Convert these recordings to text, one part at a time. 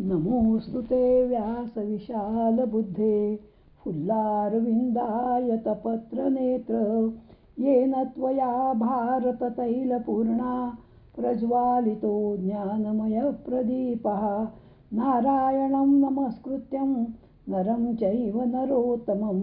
नमोऽस्तुते व्यासविशालबुद्धे फुल्लारविन्दायतपत्रनेत्र येन त्वया भारततैलपूर्णा प्रज्वालितो ज्ञानमयप्रदीपः नारायणं नमस्कृत्यं नरं चैव नरोत्तमं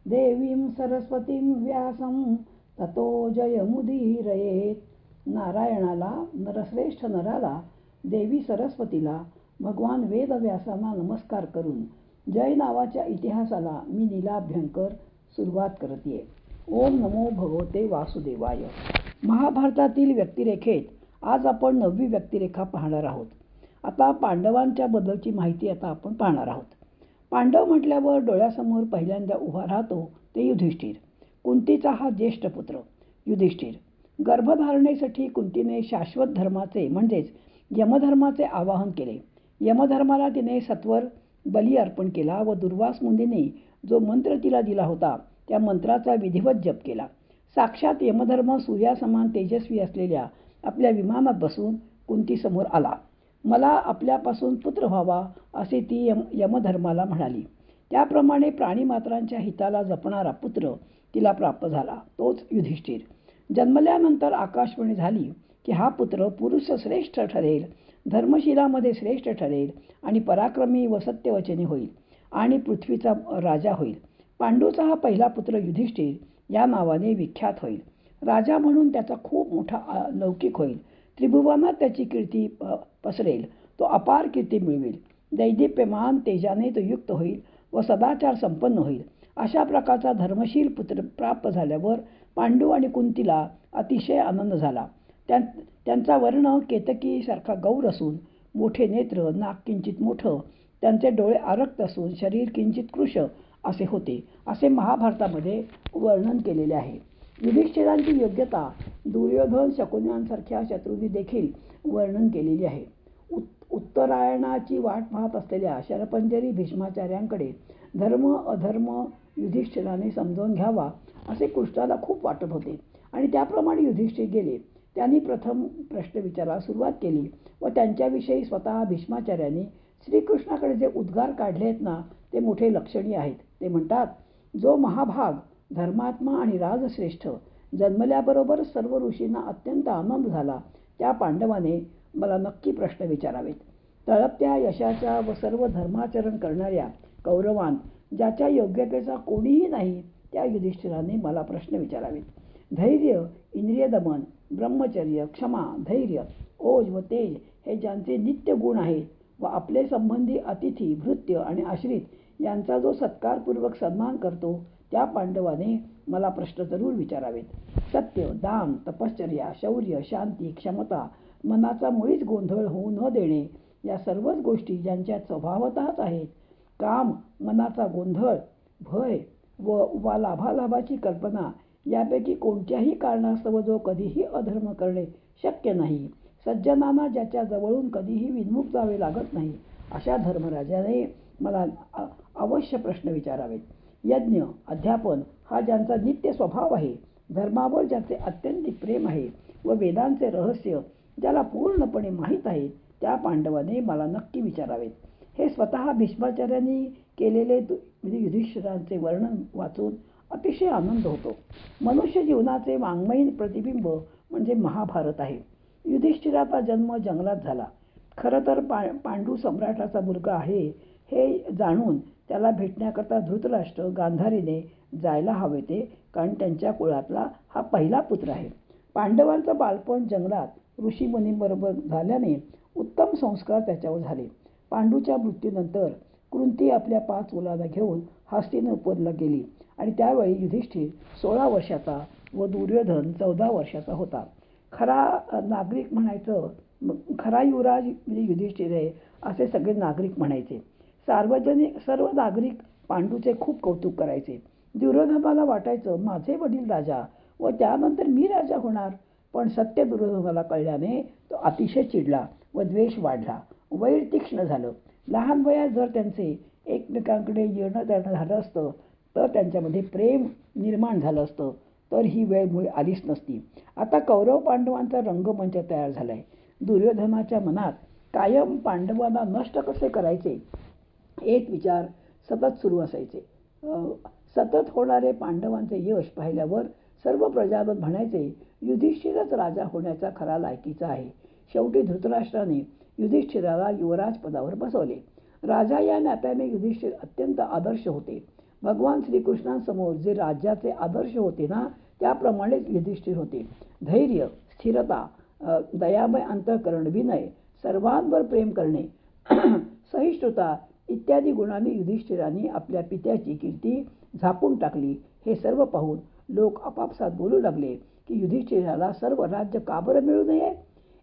देवीं सरस्वतीं व्यासं ततो जयमुदीरयेत्. नारायणाला, नरश्रेष्ठ नराला, देवी सरस्वतीला, भगवान वेदव्यासांना नमस्कार करून जय नावाच्या इतिहासाला मी नीलाभ्यंकर सुरुवात करते. ओम नमो भगवते वासुदेवाय. महाभारतातील व्यक्तिरेखेत आज आपण 9वी व्यक्तिरेखा पाहणार आहोत. आता पांडवांच्या बद्दलची माहिती आपण पाहणार आहोत. पांडव म्हटल्यावर डोळ्यासमोर पहिल्यांदा उभा राहतो ते युधिष्ठिर. कुंतीचा हा ज्येष्ठ पुत्र युधिष्ठिर. गर्भधारणेसाठी कुंतीने शाश्वत धर्माचे म्हणजेच यमधर्माचे आवाहन केले. यमधर्माला तिने सत्वर बली अर्पण केला व दुर्वास मुनीने जो मंत्र तिला दिला होता त्या मंत्राचा विधिवत जप केला. साक्षात यमधर्म सूर्यासमान तेजस्वी असलेल्या आपल्या विमानात बसून कुंतीसमोर आला. मला आपल्यापासून पुत्र व्हावा असे ती यमधर्माला म्हणाली. त्याप्रमाणे प्राणीमात्रांच्या हिताला जपणारा पुत्र तिला प्राप्त झाला, तोच युधिष्ठिर. जन्मल्यानंतर आकाशवाणी झाली की हा पुत्र पुरुष श्रेष्ठ ठरेल, धर्मशिलामध्ये श्रेष्ठ ठरेल आणि पराक्रमी व सत्यवचनी होईल आणि पृथ्वीचा राजा होईल. पांडूचा हा पहिला पुत्र युधिष्ठिर या नावाने विख्यात होईल. राजा म्हणून त्याचा खूप मोठा लौकिक होईल. त्रिभुवनात त्याची कीर्ती पसरेल. तो अपार कीर्ती मिळवेल. दैदिप्यमान तेजाने तो युक्त होईल व सदाचार संपन्न होईल. अशा प्रकारचा धर्मशील पुत्र प्राप्त झाल्यावर पांडू आणि कुंतीला अतिशय आनंद झाला. त्यांचा वर्ण केतकीसारखा गौर असून मोठे नेत्र, नाक किंचित मोठं, त्यांचे डोळे आरक्त असून शरीर किंचित कृश असे होते, असे महाभारतामध्ये वर्णन केलेले आहे. युधिष्ठिरांची योग्यता दुर्योधन, शकुन्यांसारख्या शत्रूंनी देखील वर्णन केलेली आहे. उत्तरायणाची वाट पाहत असलेल्या शरपंजरी भीष्माचार्यांकडे धर्म अधर्म युधिष्ठिराने समजावून घ्यावा असे कृष्णाला खूप वाटत होते आणि त्याप्रमाणे युधिष्ठिर गेले. त्यांनी प्रथम प्रश्न विचारायला सुरुवात केली व त्यांच्याविषयी स्वतः भीष्माचार्यांनी श्रीकृष्णाकडे जे उद्गार काढले आहेत ना, ते मोठे लक्षणीय आहेत. ते म्हणतात, जो महाभाग धर्मात्मा आणि राजश्रेष्ठ जन्मल्याबरोबर सर्व ऋषींना अत्यंत आनंद झाला त्या पांडवाने मला नक्की प्रश्न विचारावेत. तळपत्या यशाच्या व सर्व धर्माचरण करणाऱ्या कौरवांत ज्याच्या योग्यतेचा कोणीही नाही त्या युधिष्ठिराने मला प्रश्न विचारावेत. धैर्य, इंद्रिय दमन, ब्रह्मचर्य, क्षमा, धैर्य, ओज व तेज हे ज्यांचे नित्य गुण आहेत व आपले संबंधी अतिथी, भृत्य आणि आश्रित यांचा जो सत्कारपूर्वक सन्मान करतो त्या पांडवाने मला प्रश्न जरूर विचारावेत. सत्य, दान, तपश्चर्या, शौर्य, शांती, क्षमता, मनाचा मुळीच गोंधळ होऊ न देणे या सर्वच गोष्टी ज्यांच्या स्वभावतःच आहेत. काम, मनाचा गोंधळ, भय व लाभालाभाची कल्पना यापैकी कोणत्याही कारणास्तव जो कधीही अधर्म करणे शक्य नाही, सज्जनांना ज्याच्या जवळून कधीही विन्मुख जावे लागत नाही, अशा धर्मराजाने मला अवश्य प्रश्न विचारावेत. यज्ञ, अध्यापन हा ज्यांचा नित्य स्वभाव आहे, धर्मावर ज्याचे अत्यंतिक प्रेम आहे व वेदांचे रहस्य ज्याला पूर्णपणे माहीत आहे त्या पांडवाने मला नक्की विचारावेत. हे स्वतः भीष्माचार्यांनी केलेले युधिष्ठिरांचे वर्णन वाचून अतिशय आनंद होतो. मनुष्य जीवनाचे वाङ्मयीन प्रतिबिंब म्हणजे महाभारत आहे. युधिष्ठिराचा जन्म जंगलात झाला. खरं तर पांडू सम्राटाचा मुलगा आहे हे जाणून त्याला भेटण्याकरता धृतराष्ट्र गांधारीने जायला हवे ते, कारण त्यांच्या कुळातला हा पहिला पुत्र आहे. पांडवांचं बालपण जंगलात ऋषीमुनींबरोबर झाल्याने उत्तम संस्कार त्याच्यावर झाले. पांडूच्या मृत्यूनंतर कुंती आपल्या 5 मुलांना घेऊन हस्तिनापूरला गेली आणि त्यावेळी युधिष्ठिर 16 वर्षाचा व दुर्योधन 14 वर्षाचा होता. खरा नागरिक म्हणायचं, खरा युवराज युधिष्ठिर आहे असे सगळे नागरिक म्हणायचे. सर्व नागरिक पांडूचे खूप कौतुक करायचे. दुर्योधनाला वाटायचं माझे वडील राजा व त्यानंतर मी राजा होणार. पण सत्य दुर्योधनाला कळल्याने तो अतिशय चिडला व द्वेष वाढला. वैर तीक्ष्ण झालं. लहान वयात जर त्यांचे एकमेकांकडे येणं जाणं झालं असतं तर त्यांच्यामध्ये प्रेम निर्माण झालं असतं, तर ही वेळ मुळे आलीच नसती. आता कौरव पांडवांचा रंगमंच तयार झालाय. दुर्योधनाच्या मनात कायम पांडवांना नष्ट कसे करायचे एक विचार सतत सुरू असायचे. सतत होणारे पांडवांचे यश पाहिल्यावर सर्व प्रजाजन म्हणायचे, युधिष्ठिरच राजा होण्याचा खरा लायकीचा आहे. शेवटी धृतराष्ट्राने युधिष्ठिराला युवराज पदावर बसवले. राजा या नात्याने युधिष्ठिर अत्यंत आदर्श होते. भगवान श्रीकृष्णांसमोर जे राज्याचे आदर्श होते ना, त्याप्रमाणेच युधिष्ठिर होते. धैर्य, स्थिरता, दयामय अंतःकरण, विनय, सर्वांवर प्रेम करणे, सहिष्णुता इत्यादी गुणांनी युधिष्ठिराने आपल्या पित्याची कीर्ती झाकून टाकली. हे सर्व पाहून लोक आपापसात बोलू लागले की युधिष्ठिराला सर्व राज्य का बरं मिळू नये.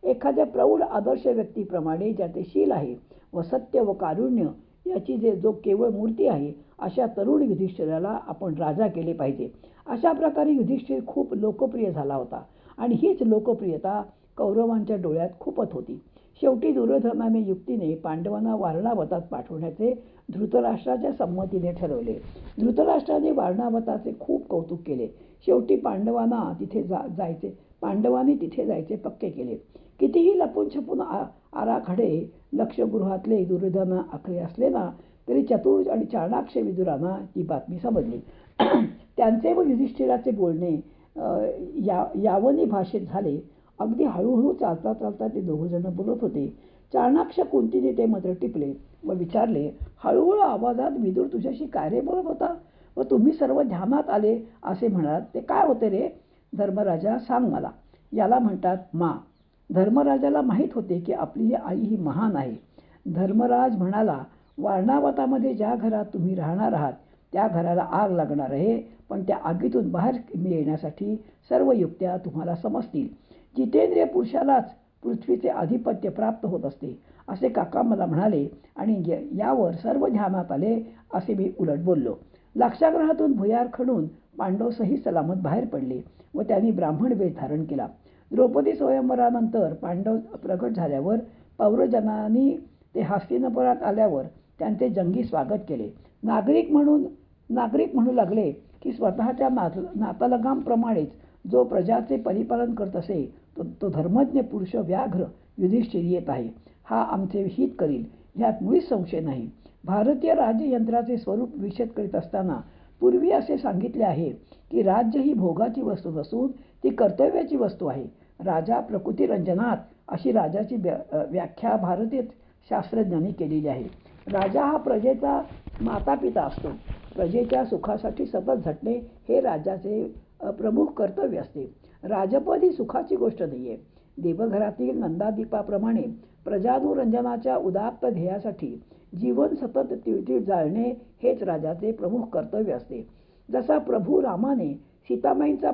एखाद्या प्रौढ आदर्श व्यक्तीप्रमाणे ज्याचे शील आहे व सत्य व कारुण्य याची जो केवळ मूर्ती आहे, अशा तरुण युधिष्ठिराला आपण राजा केले पाहिजे. अशा प्रकारे युधिष्ठिर खूप लोकप्रिय झाला होता आणि हीच लोकप्रियता कौरवांच्या डोळ्यात खुपत होती. शेवटी दुर्योधनाने युक्तीने पांडवांना वारणावतात पाठवण्याचे धृतराष्ट्राच्या संमतीने ठरवले. धृतराष्ट्राने वारणावताचे खूप कौतुक केले. शेवटी पांडवांनी तिथे जायचे पक्के केले. कितीही लपून छपून आराखडे लक्षगृहातले दुर्योधन आखले असले ना, तरी चतुर आणि चाणाक्ष विदुरांना ती बातमी समजली. त्यांचे व युधिष्ठिराचे बोलणे यावनी भाषेत झाले. अगदी हळूहळू चालता चालता ते दोघंजण बोलत होते. चाणाक्ष कुंतीने ते मात्र टिपले व विचारले, हळूहळू आवाजात विदुर तुझ्याशी काय रे बोलत होता व तुम्ही सर्व ध्यानात आले असे म्हणाल, ते काय होते रे? धर्मराजा, सांग मला. याला म्हणतात मा. धर्मराजाला माहीत होते की आपली आई ही महान आहे. धर्मराज म्हणाला, वारणावतामध्ये ज्या घरात तुम्ही राहणार आहात त्या घराला आग लागणार आहे, पण त्या आगीतून बाहेर येण्यासाठी सर्व युक्त्या तुम्हाला समजतील. जितेंद्रिय पुरुषालाच पृथ्वीचे आधिपत्य प्राप्त होत असते असे काका मला म्हणाले आणि यावर सर्व ध्यानात आले असे मी उलट बोललो. लाक्षागृहातून भुयार खणून पांडव सही सलामत बाहेर पडले व त्यांनी ब्राह्मण वेश धारण केला. द्रौपदी स्वयंवरानंतर पांडव प्रगट झाल्यावर पौरजनांनी ते हस्तिनापुरात आल्यावर त्यांचे जंगी स्वागत केले. नागरिक म्हणू लागले की स्वतःच्या नातलगांप्रमाणेच जो प्रजाचे परिपालन करत असे तो धर्मज्ञ पुरुष व्याघ्र युधिष्ठिर येत आहे. हा आमचे हित करील ह्यात मुळीच संशय नाही. भारतीय राज्ययंत्राचे स्वरूप विषद करीत असताना पूर्वी असे सांगितले आहे की राज्य ही भोगाची वस्तू नसून ती कर्तव्याची वस्तू आहे. राजा प्रकृतिरंजनात अशी राजाची व्याख्या भारतीय शास्त्रज्ञांनी केलेली आहे. राजा हा प्रजेचा मातापिता असतो. प्रजेच्या सुखासाठी सतत झटणे हे राजाचे प्रमुख कर्तव्य असते. राजपद ही सुखाची गोष्ट नाहीये. देवघरातील नंदादीपाप्रमाणे प्रजानुरंजनाच्या उदात्त ध्येयासाठी जीवन सतत तिळतिळ जाळणे हेच राजाचे प्रमुख कर्तव्य असते. जसा प्रभू रामाने सीतामाईंचा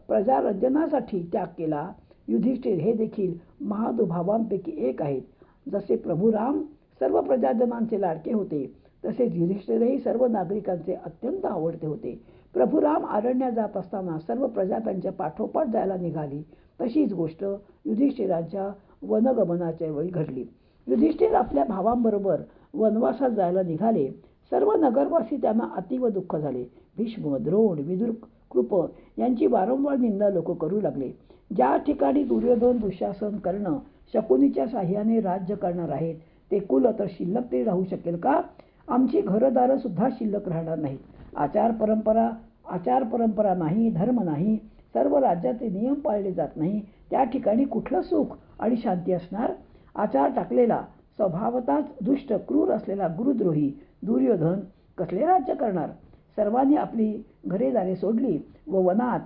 प्रजारंजनासाठी त्याग केला, युधिष्ठिर हे देखील महानुभावांपैकी एक आहेत. जसे प्रभू राम सर्व प्रजाजनांचे लाडके होते, तसेच युधिष्ठिरही सर्व नागरिकांचे अत्यंत आवडते होते. प्रभू राम अरण्यात जात असताना सर्व प्रजा त्यांच्या पाठोपाठ जायला निघाली. तशीच गोष्ट युधिष्ठिरांच्या वनगमनाच्या वेळी घडली. युधिष्ठिर आपल्या भावांबरोबर वनवासात जायला निघाले. सर्व नगरवासी त्यांना अतीव दुःख झाले. भीष्म, द्रोण, विदुर, कृप यांची वारंवार निंदा लोक करू लागले. ज्या ठिकाणी दुर्योधन, दुःशासन, कर्ण शकुनीच्या साह्याने राज्य करणार आहेत ते कुल तर शिल्लक तरी राहू शकेल का? आमची घरदारं सुद्धा शिल्लक राहणार नाहीत. आचार परंपरा नाही, धर्म नाही, सर्व राज्याचे नियम पाळले जात नाही, त्या ठिकाणी कुठलं सुख आणि शांती असणार? आचार टाकलेला, स्वभावताच दुष्ट क्रूर असलेला गुरुद्रोही दुर्योधन कसले राज्य करणार? सर्वांनी आपली घरेदारे सोडली व वनात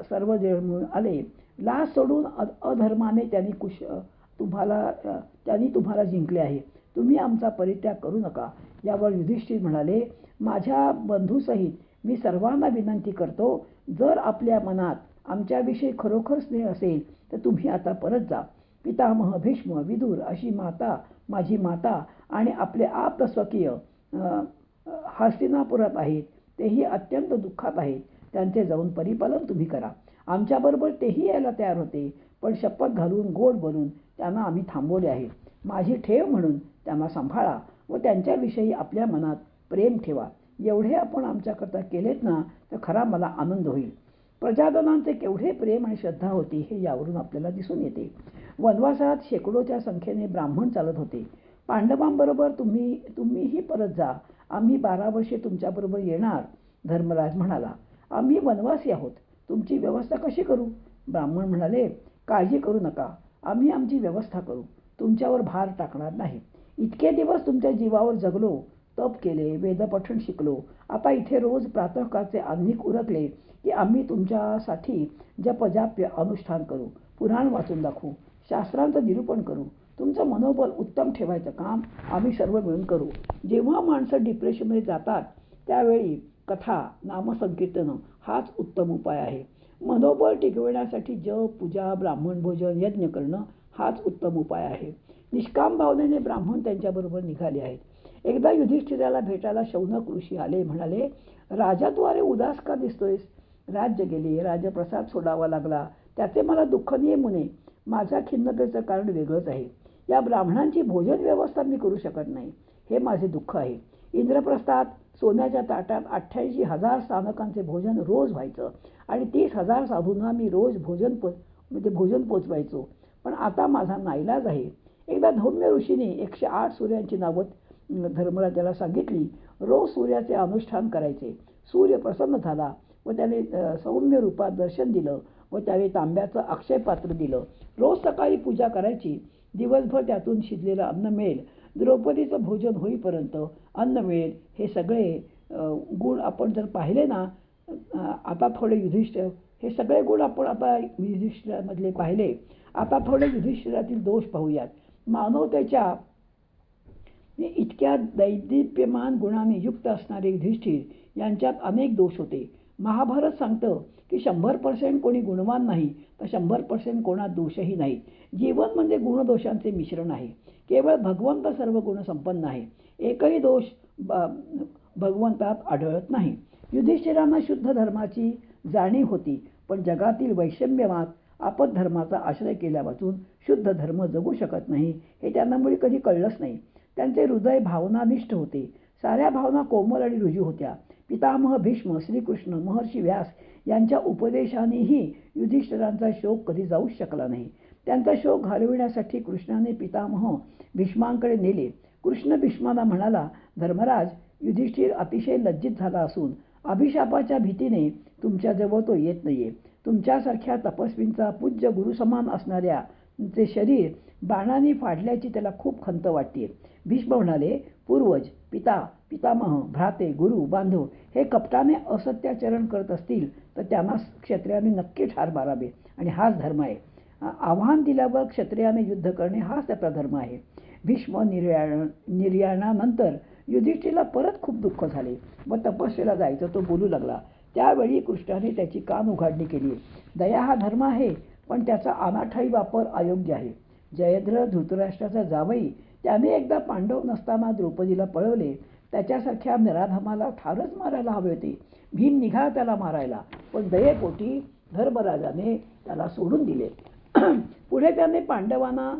सर्व मिळून आले. लाज सोडून अधर्माने त्यांनी तुम्हाला जिंकले आहे. तुम्ही आमचा परित्याग करू नका. यावर युधिष्ठिर म्हणाले, माझ्या बंधूसहित मी सर्वांना विनंती करतो, जर आपल्या मनात आमच्याविषयी खरोखर स्नेह असेल तर तुम्ही आता परत जा. पितामह भीष्म, विदुर अशी माझी माता आणि आपले आप्त स्वकीय हस्तिनापुरात आहेत. तेही अत्यंत दुःखात आहेत. त्यांचे जाऊन परिपालन तुम्ही करा. आमच्याबरोबर तेही यायला तयार होते, पण शपथ घालून गोड बोलून त्यांना आम्ही थांबवले आहे. माझी ठेव म्हणून त्यांना सांभाळा व त्यांच्याविषयी आपल्या मनात प्रेम ठेवा. एवढे आपण आमच्याकरता केलेत ना, तर खरा मला आनंद होईल. प्रजाजनांचे केवढे प्रेम आणि श्रद्धा होती हे यावरून आपल्याला दिसून येते. वनवासात शेकडोच्या संख्येने ब्राह्मण चालत होते. पांडवांबरोबर तुम्हीही परत जा, आम्ही 12 वर्षे तुमच्याबरोबर येणार. धर्मराज म्हणाला, आम्ही वनवासी आहोत, तुमची व्यवस्था कशी करू? ब्राह्मण म्हणाले, काळजी करू नका, आम्ही आमची व्यवस्था करू, तुमच्यावर भार टाकणार नाही. इतके दिवस तुमच्या जीवावर जगलो, तप केले, वेदपठण शिकलो. आता इथे रोज प्रातःकाळचे आन्निक उरकले की आम्ही तुमच्यासाठी जपजाप्य अनुष्ठान करू, पुराण वाचून दाखवू, शास्त्रांचं निरूपण करू. तुमचं मनोबल उत्तम ठेवायचं काम आम्ही सर्व मिळून करू. जेव्हा माणसं डिप्रेशनमध्ये जातात त्यावेळी कथा, नामसंकीर्तन हाच उत्तम उपाय आहे. मनोबल टिकविण्यासाठी जप, पूजा, ब्राह्मण भोजन, यज्ञ करणं हाच उत्तम उपाय आहे. निष्काम भावनेने ब्राह्मण त्यांच्याबरोबर निघाले आहेत. एकदा युधिष्ठिराला भेटायला शौनक ऋषी आले. म्हणाले, राजाद्वारे उदास का दिसतोयस? राज्य गेले, राजप्रसाद सोडावा लागला, त्याचे मला दुःख नाही मुने. माझ्या खिन्नतेचं कारण वेगळंच आहे. या ब्राह्मणांची भोजन व्यवस्था मी करू शकत नाही, हे माझे दुःख आहे. इंद्रप्रस्थात सोन्याच्या ताटात 88,000 स्थानकांचे भोजन रोज व्हायचं आणि 30,000 साधूंना मी रोज भोजन पोचवायचो. पण आता माझा नाईलाज आहे. एकदा धौम्य ऋषीने 108 सूर्यांची नावं धर्मराजाला सांगितली. रोज सूर्याचे अनुष्ठान करायचे. सूर्य प्रसन्न झाला व त्याने सौम्य रूपात दर्शन दिलं व त्याने तांब्याचं अक्षय पात्र दिलं. रोज सकाळी पूजा करायची. दिवसभर त्यातून शिजलेलं अन्न मिळेल. द्रौपदीचं भोजन होईपर्यंत अन्न मिळेल. हे सगळे गुण आपण जर पाहिले ना, आता थोडे हे सगळे गुण आपण आता युधिष्ठिरामधले पाहिले. आता थोडे युधिष्ठिरातील दोष पाहूयात. मानवतेच्या इतक्या दैदिप्यमान गुणाने युक्त असणारे युधिष्ठिर यांच्यात अनेक दोष होते. महाभारत सांगतं की 100% कोणी गुणवान नाही तर 100% कोणात दोषही नाही. जीवन म्हणजे गुणदोषांचे मिश्रण आहे. केवळ भगवंत सर्व गुण संपन्न आहे. एकही दोष भगवंतात आढळत नाही. युधिष्ठिरांना शुद्ध धर्माची जाणीव होती, पण जगातील वैषम्यवाद आपत धर्माचा आश्रय केल्यापासून शुद्ध धर्म जगू शकत नाही हे त्यांना मुळी कधी कळलंच नाही. त्यांचे हृदय भावनानिष्ठ होते. साऱ्या भावना कोमल आणि रुजू होत्या. पितामह भीष्म, श्रीकृष्ण, महर्षी व्यास यांच्या उपदेशानेही युधिष्ठिरांचा शोक कधी जाऊच शकला नाही. त्यांचा शोक घालविण्यासाठी कृष्णाने पितामह भीष्मांकडे नेले. कृष्ण भीष्माला म्हणाला, धर्मराज, युधिष्ठिर अतिशय लज्जित झाला असून अभिशापाच्या भीतीने तुमच्याजवळ तो येत नाहीये. तुमच्यासारख्या तपस्वींचा पूज्य गुरुसमान असणाऱ्या चे शरीर बाणाने फाडल्याची त्याला खूप खंत वाटते. भीष्म म्हणाले, पूर्वज, पितामह, भ्राते, गुरु, बांधव हे कपटाने असत्याचरण करत असतील तर त्यांना क्षत्रियाने नक्की ठार मारावे आणि हाच धर्म आहे. आव्हान दिल्यावर क्षत्रियाने युद्ध करणे हाच त्याचा धर्म आहे. भीष्म निर्याणानंतर युधिष्ठिरला परत खूप दुःख झाले व तपस्येला जायचं तो बोलू लागला. त्यावेळी कृष्णाने त्याची कान उघाडणी केली. दया हा धर्म आहे, पण त्याचा अनाठायी वापर अयोग्य आहे. जयद्रथ धृतराष्ट्राचा जावई, त्याने एकदा पांडव नसताना द्रौपदीला पळवले. त्याच्यासारख्या नराधमाला ठारच मारायला हवे होते. भीम निघाला त्याला मारायला, पण दयेपोटी धर्मराजाने त्याला सोडून दिले. पुढे त्याने पांडवांना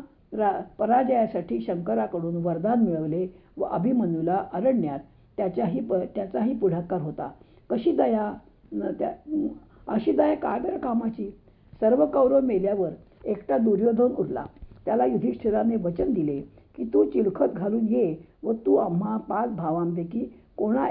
पराजयासाठी शंकराकडून वरदान मिळवले व अभिमन्यूला अरण्यात त्याचाही पुढाकार होता. कशी दया, अशी दया काय बरं कामाची? सर्व कौरव मेल्यावर एकटा दुर्योधन उरला. त्याला युधिष्ठिराने वचन दिले की तू चिलखत घालून ये व तू आम्हा 5 भावांपैकी कोण्या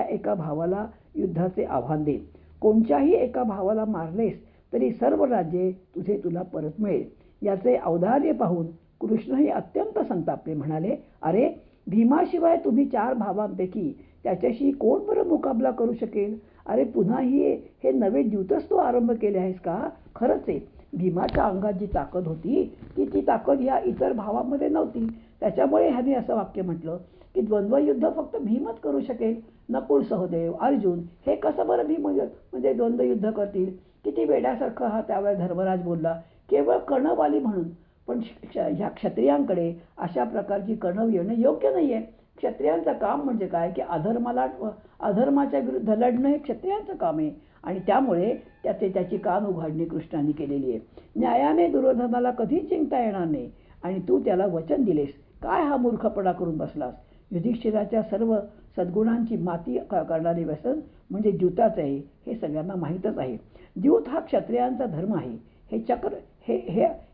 एका भावाला युद्धाचे आव्हान दे. कोणत्याही एका भावाला मारलेस तरी सर्व राज्ये तुला परत मिळेल. याचे औदार्य पाहून कृष्णही अत्यंत संतापले. म्हणाले, अरे, भीमाशिवाय तुम्ही 4 भावांपैकी त्याच्याशी कोण बरं मुकाबला करू शकेल? अरे, पुन्हा हे नवे द्यूतच तू आरंभ केले आहेस का? खरंच आहे, भीमाच्या अंगात जी ताकद होती ती ताकद ह्या इतर भावांमध्ये नव्हती. त्याच्यामुळे ह्याने असं वाक्य म्हटलं की द्वंद्वयुद्ध फक्त भीमच करू शकेल. नकुल, सहदेव, अर्जुन हे कसं बरं भीम म्हणजे द्वंद्वयुद्ध करतील? किती वेड्यासारखं हा त्यावेळेला धर्मराज बोलला. केवळ कणव आली म्हणून, पण ह्या क्षत्रियांकडे अशा प्रकारची कणव येणं योग्य नाही आहे. क्षत्रियांचं काम म्हणजे काय की अधर्माच्या विरुद्ध लढणं हे क्षत्रियांचं काम आहे आणि त्यामुळे त्याची कान उघाडणी कृष्णाने केलेली आहे. न्यायाने दुर्योधनाला कधीच जिंकता येणार नाही आणि तू त्याला वचन दिलेस. काय हा मूर्खपणा करून बसलास? युधिष्ठिराच्या सर्व सद्गुणांची माती करणारे व्यसन म्हणजे द्यूताच आहे, हे सगळ्यांना माहीतच आहे. द्यूत हा क्षत्रियांचा धर्म आहे.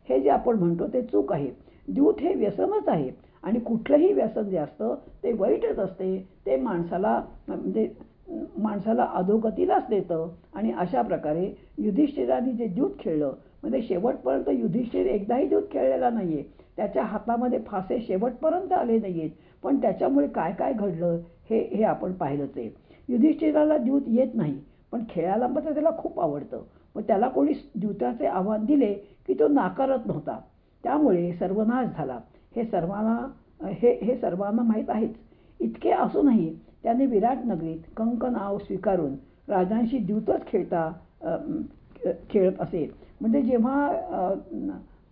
हे जे आपण म्हणतो ते चूक आहे. द्यूत हे व्यसनच आहे आणि कुठलंही व्यसन जे असतं ते वाईटच असते. ते माणसाला अधोगतीलाच देतं. आणि अशा प्रकारे युधिष्ठिराने जे द्यूत खेळलं, म्हणजे शेवटपर्यंत युधिष्ठिर एकदाही द्यूत खेळलेला नाहीये. त्याच्या हातामध्ये फासे शेवटपर्यंत आले नाहीयेत. पण त्याच्यामुळे काय काय घडलं हे आपण पाहिलंच आहे. युधिष्ठिराला द्यूत येत नाही, पण खेळायला मात्र त्याला खूप आवडतं. मग त्याला कोणी द्यूताचे आव्हान दिले की तो नाकारत नव्हता. त्यामुळे सर्वनाश झाला. हे सर्वांना माहीत आहेच. इतके असूनही त्याने विराट नगरीत कंक नाव स्वीकारून राजांशी द्यूतच खेळत असे. म्हणजे जेव्हा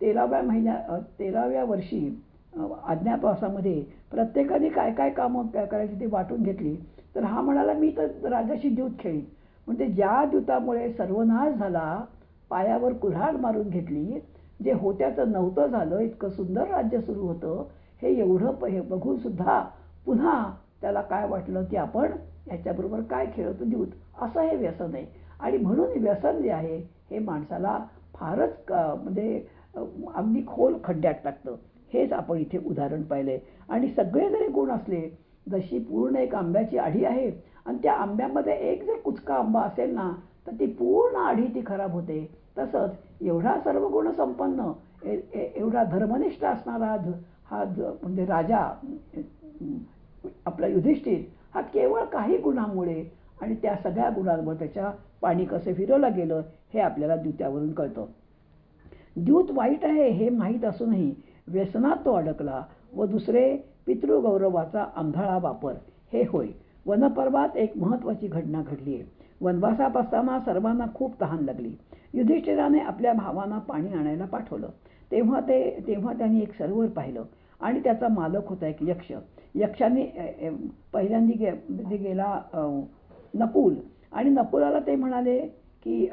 13व्या वर्षी अज्ञातवासामध्ये प्रत्येकाने काय काय कामं करायची ती वाटून घेतली, तर हा म्हणाला मी तर राजाशी द्यूत खेळीन. म्हणजे ज्या द्यूतामुळे सर्वनाश झाला, पायावर कुऱ्हाड मारून घेतली, जे होत्याचं नव्हतं झालं, इतकं सुंदर राज्य सुरू होतं, हे एवढं हे बघून सुद्धा पुन्हा त्याला काय वाटलं की आपण याच्याबरोबर काय खेळतो द्यूत, असं हे व्यसन आहे. आणि म्हणून व्यसन जे आहे हे माणसाला फारच म्हणजे अगदी खोल खड्ड्यात टाकतं. हेच आपण इथे उदाहरण पाहिलंय. आणि सगळे जरी गुण असले, जशी पूर्ण एक आंब्याची आढी आहे आणि त्या आंब्यामध्ये एक जर कुचका आंबा असेल ना, तर ती पूर्ण आढी ती खराब होते. तसंच एवढा सर्व गुण संपन्न, एवढा धर्मनिष्ठ असणारा म्हणजे राजा आपला युधिष्ठिर हा केवळ काही गुणांमुळे आणि त्या सगळ्या गुणांमुळे त्याच्या पाणी कसं फिरवलं गेलं हे आपल्याला द्यूतावरून कळतं. द्यूत वाईट आहे हे माहीत असूनही व्यसनात तो अडकला व दुसरे पितृगौरवाचा आंधळा वापर हे होय. वनपर्वात एक महत्त्वाची घटना घडली आहे. वनवासात असताना सर्वांना खूप तहान लागली. युधिष्ठिराने आपल्या भावांना पाणी आणायला पाठवलं. तेव्हा त्यांनी एक सरोवर पाहिलं आणि त्याचा मालक होता एक यक्ष. यक्षाने पहिल्यांदा गेला नकुल, आणि नकुलाला ते म्हणाले की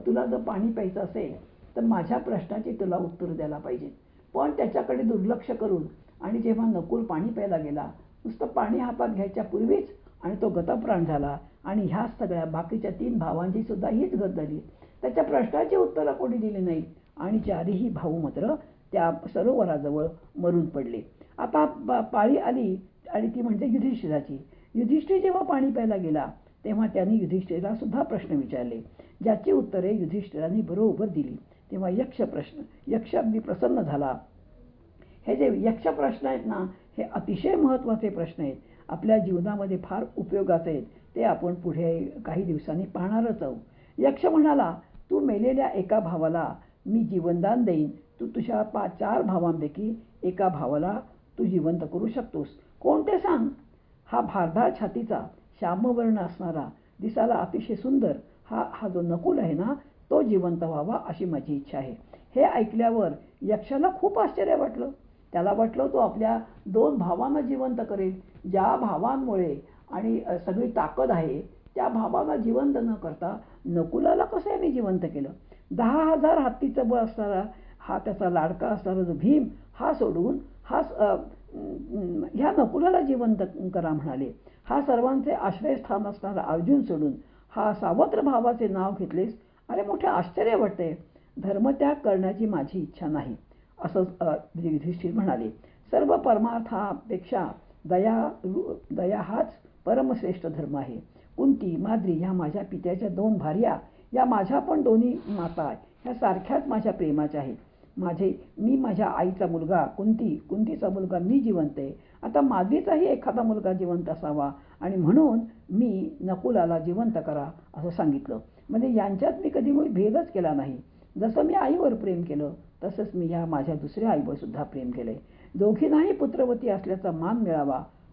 तुला जर पाणी प्यायचं असेल तर माझ्या प्रश्नाची तुला उत्तर द्यायला पाहिजे. पण त्याच्याकडे दुर्लक्ष करून आणि जेव्हा नकुल पाणी प्यायला गेला, नुसतं पाणी हातात घ्यायच्या पूर्वीच आणि तो गतप्राण झाला. आणि ह्याच सगळ्या बाकीच्या 3 भावांची सुद्धा हीच गत झाली. त्याच्या प्रश्नाची उत्तरं कोणी दिली नाहीत आणि 4ही भाऊ मात्र त्या सरोवराजवळ मरून पडले. आता पाळी आली आणि ती म्हणजे युधिष्ठिराची. युधिष्ठिर जेव्हा पाणी प्यायला गेला तेव्हा त्यांनी युधिष्ठिराला सुद्धा प्रश्न विचारले, ज्याची उत्तरे युधिष्ठिराने बरोबर दिली. तेव्हा यक्ष अगदी प्रसन्न झाला. हे जे यक्ष प्रश्न आहेत ना, हे अतिशय महत्त्वाचे प्रश्न आहेत. आपल्या जीवनामध्ये फार उपयोगाचे आहेत. ते आपण पुढे काही दिवसांनी पाहणारच आहोत. यक्ष म्हणाला, तू मेलेल्या एका भावाला मी जीवनदान देईन. तू तुझ्या 4 भावांपैकी एका भावाला तू जिवंत करू शकतोस. कोणते सांग? हा भारदार छातीचा श्यामवर्ण असणारा, दिसायला अतिशय सुंदर हा जो नकुल आहे ना, तो जिवंत व्हावा अशी माझी इच्छा आहे. हे ऐकल्यावर यक्षाला खूप आश्चर्य वाटलं. त्याला वाटलं तो आपल्या 2 भावांना जिवंत करेल. ज्या भावांमुळे आणि सगळी ताकद आहे त्या भावाला जिवंत न करता नकुलाला कसं याने जिवंत केलं. 10,000 हत्तीचं बळ असणारा हा त्याचा लाडका असणारा जो भीम हा सोडून ह्या नकुलाला जिवंत करा म्हणाले. हा सर्वांचे आश्रयस्थान असणारा अर्जुन सोडून हा सावत्र भावाचे नाव घेतलेस. अरे मोठे आश्चर्य वाटते. धर्मत्याग करण्याची माझी इच्छा नाही असं युधिष्ठिर म्हणाले. सर्व परमार्थापेक्षा दया हाच परमश्रेष्ठ धर्म आहे. कुंती, माद्री ह्या माझ्या पित्याच्या 2 भार्या, या माझ्या पण 2 माता ह्या सारख्याच माझ्या प्रेमाच्या आहेत. मी माझ्या आईचा मुलगा कुंतीचा मुलगा मी जिवंत आहे. आता माद्रीचाही एखादा मुलगा जिवंत असावा आणि म्हणून मी नकुलाला जिवंत करा असं सांगितलं. म्हणजे यांच्यात मी कधी भेदच केला नाही. जसं मी आईवर प्रेम केलं तसंच मी ह्या माझ्या दुसऱ्या आईवर सुद्धा प्रेम केलंय. दोघींनाही पुत्रवती असल्याचा मान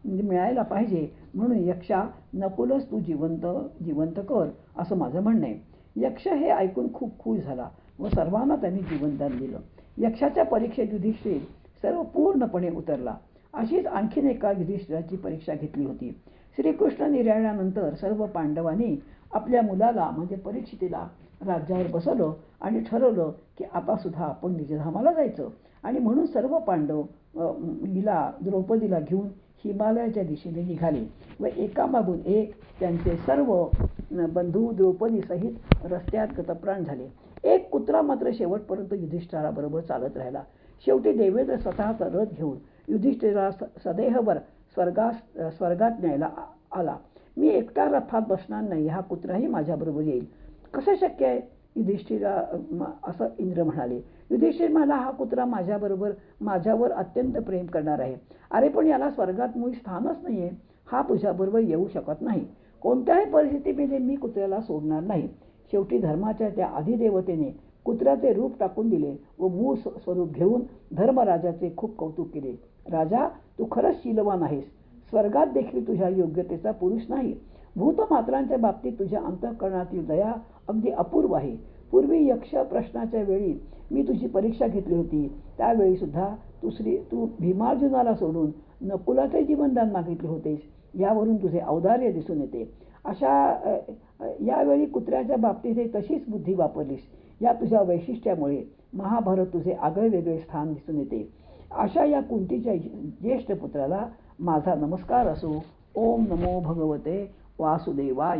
मिळायला पाहिजे. म्हणून यक्षा नकुलच तू जिवंत कर असं माझं म्हणणं आहे. यक्ष हे ऐकून खूप खुश झाला व सर्वांना त्यांनी जीवनदान दिलं. यक्षाच्या परीक्षेत युधिष्ठिर सर्व पूर्णपणे उतरला. अशीच आणखीन एका युधिष्ठिराची परीक्षा घेतली होती. श्रीकृष्ण निर्याणानंतर सर्व पांडवांनी आपल्या मुलाला म्हणजे परीक्षितीला राज्यावर बसवलं आणि ठरवलं की आता सुद्धा आपण निजधामाला जायचं. आणि म्हणून सर्व पांडव द्रौपदीला घेऊन हिमालयाच्या दिशेने निघाले व एकामागून एक त्यांचे सर्व बंधू द्रौपदीसहित रस्त्यात गतप्राण झाले. एक कुत्रा मात्र शेवटपर्यंत युधिष्ठिराबरोबर चालत राहिला. शेवटी देवेंद्र स्वतःचा रथ घेऊन युधिष्ठिराला सदेहवर स्वर्गात न्यायला आला. मी एकटा रथात बसणार नाही, हा कुत्राही माझ्याबरोबर येईल. कसं शक्य आहे युधिष्ठिरा, असं इंद्र म्हणाले. युधिष्ठिर म्हणाला, हा कुत्रा माझ्यावर अत्यंत प्रेम करणार आहे. अरे पण याला स्वर्गात मुळी स्थानच नाहीये, हा तुझ्याबरोबर येऊ शकत नाही. कोणत्याही परिस्थितीमध्ये मी कुत्र्याला सोडणार नाही. शेवटी धर्माच्या त्या अधिदेवतेने कुत्र्याचे रूप टाकून दिले व मूळ स्वरूप घेऊन धर्मराजाचे खूप कौतुक केले. राजा, तू खरंच शीलवान आहेस. स्वर्गात देखील तुझ्या योग्यतेचा पुरुष नाही. भूतमात्रांच्या बाबतीत तुझ्या अंतःकरणातील दया अगदी अपूर्व आहे. पूर्वी यक्ष प्रश्नाच्या वेळी मी तुझी परीक्षा घेतली होती. त्यावेळी सुद्धा तू भीमार्जुनाला सोडून नकुलाचे जीवनदान मागितले होतेस. यावरून तुझे औदार्य दिसून येते. यावेळी कुत्र्याच्या बाबतीत तशीच बुद्धी वापरलीस. या तुझ्या वैशिष्ट्यामुळे महाभारत तुझे आगळेवेगळे स्थान दिसून येते. अशा या कुंतीच्या ज्येष्ठ पुत्राला माझा नमस्कार असो. ओम नमो भगवते वासुदेवाय.